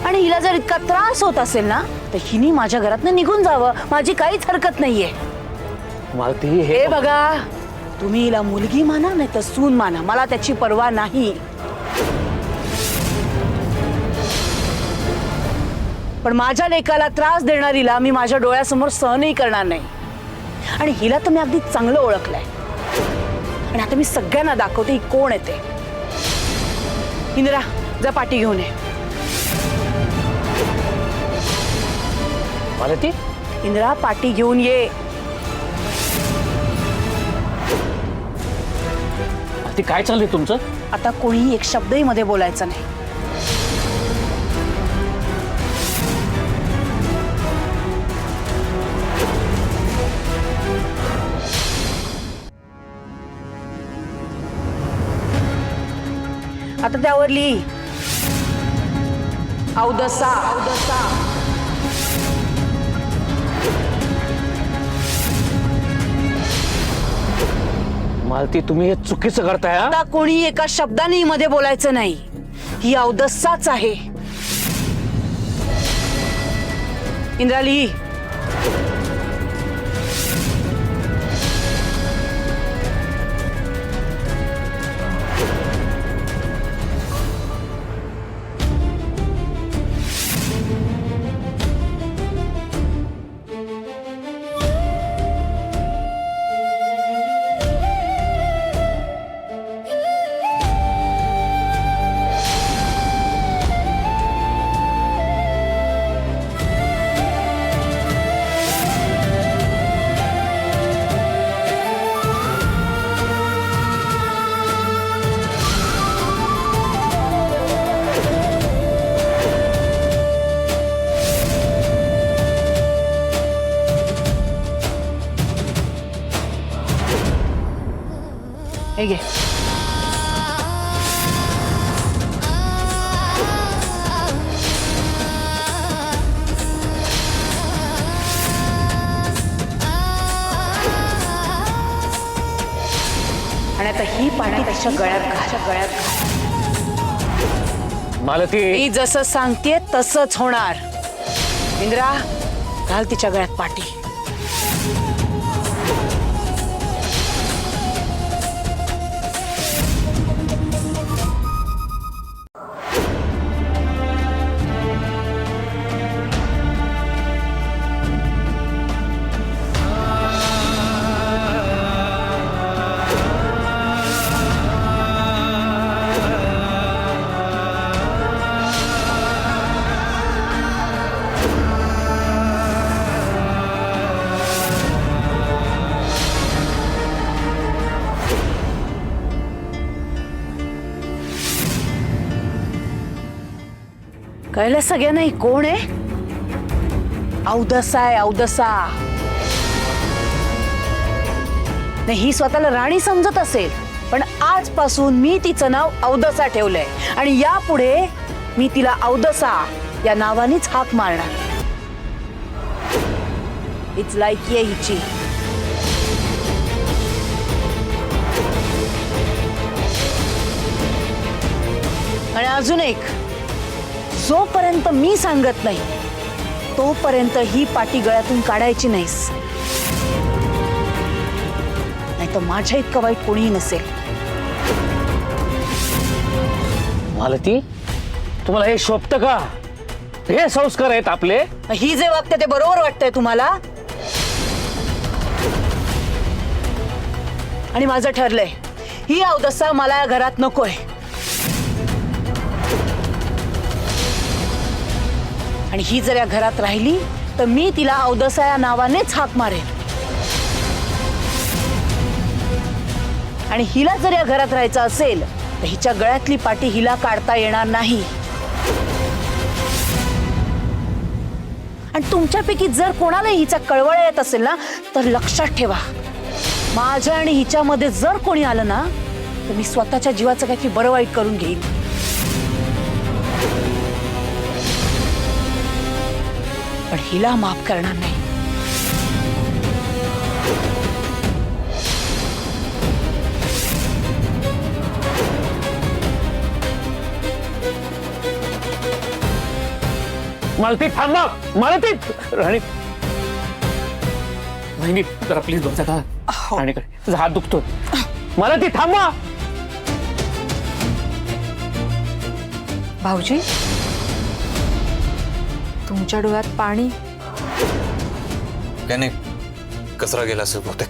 आणि हिला जर इतका त्रास होत असेल ना तर हिनी माझ्या घरातनं निघून जावं, माझी काहीच हरकत नाहीये. मालती हे बघा, तुम्ही हिला मुलगी माना नाही तर सून माना, मला त्याची पर्वा नाही. पण माझ्या लेकाला त्रास देणारीला मी माझ्या डोळ्यासमोर सहनही करणार नाही. आणि हिला तर मी अगदी चांगलं ओळखलंय आणि आता मी सगळ्यांना दाखवते ही कोण येते. इंदिरा, जा पाटी घेऊन ये. मालती इंदिरा, पाटी घेऊन ये. मालती काय चाललंय तुमचं? आता कोणीही एक शब्दही मध्ये बोलायचा नाही. आता त्यावर लिही औदसा. औदसा. मालती तुम्ही हे चुकीचं करताय. आता कोणी एका शब्दाने मध्ये बोलायचं नाही. ही औदसाच आहे. इंद्रा, लिही. हे घे. आणि आता ही पाटी त्याच्या गळ्यात घाल. मालती मी जसं सांगते तसंच होणार. इंद्रा, घाल तिच्या गळ्यात पाटी. कळलं सगळ्यांना ही कोण आहे? औदसा आहे, औदसा. नाही, ही स्वतःला राणी समजत असेल पण आजपासून मी तिचं नाव औदसा ठेवलंय आणि यापुढे मी तिला औदसा या नावानेच हाक मारणार. हीच लायकी आहे हिची. आणि अजून एक, जोपर्यंत मी सांगत नाही तोपर्यंत ही पाटी गळ्यातून काढायची नाहीस, नाहीतर माझ्या इतकं वाईट कोणीही नसेल. मालती तुम्हाला हे शोभतं का? हे संस्कार आहेत आपले. ही जे वागते ते बरोबर वाटतंय तुम्हाला? आणि माझं ठरलंय, ही औदसा मला या घरात नकोय. आणि ही जर या घरात राहिली तर मी तिला औदसा या नावानेच हाक मारेन. आणि हिला जर या घरात राहायचं असेल तर हिच्या गळ्यातली पाटी हिला काढता येणार नाही. आणि तुमच्यापैकी जर कोणाला हिचा कळवळ येत असेल ना तर लक्षात ठेवा, माझ्या आणि हिच्यामध्ये जर कोणी आलं ना तर मी स्वतःच्या जीवाचं काहीतरी बरं वाईट करून घेईन. पण हिला माफ करणार नाही. मालती थांबा. मालती. राणी वहिनी जरा प्लीज बघा का. राणीकडे तुझा हात दुखतोय. मालती थांबा. भाऊजी, तुमच्या डोळ्यात पाणी. त्याने कचरा गेला असेल बहुतेक.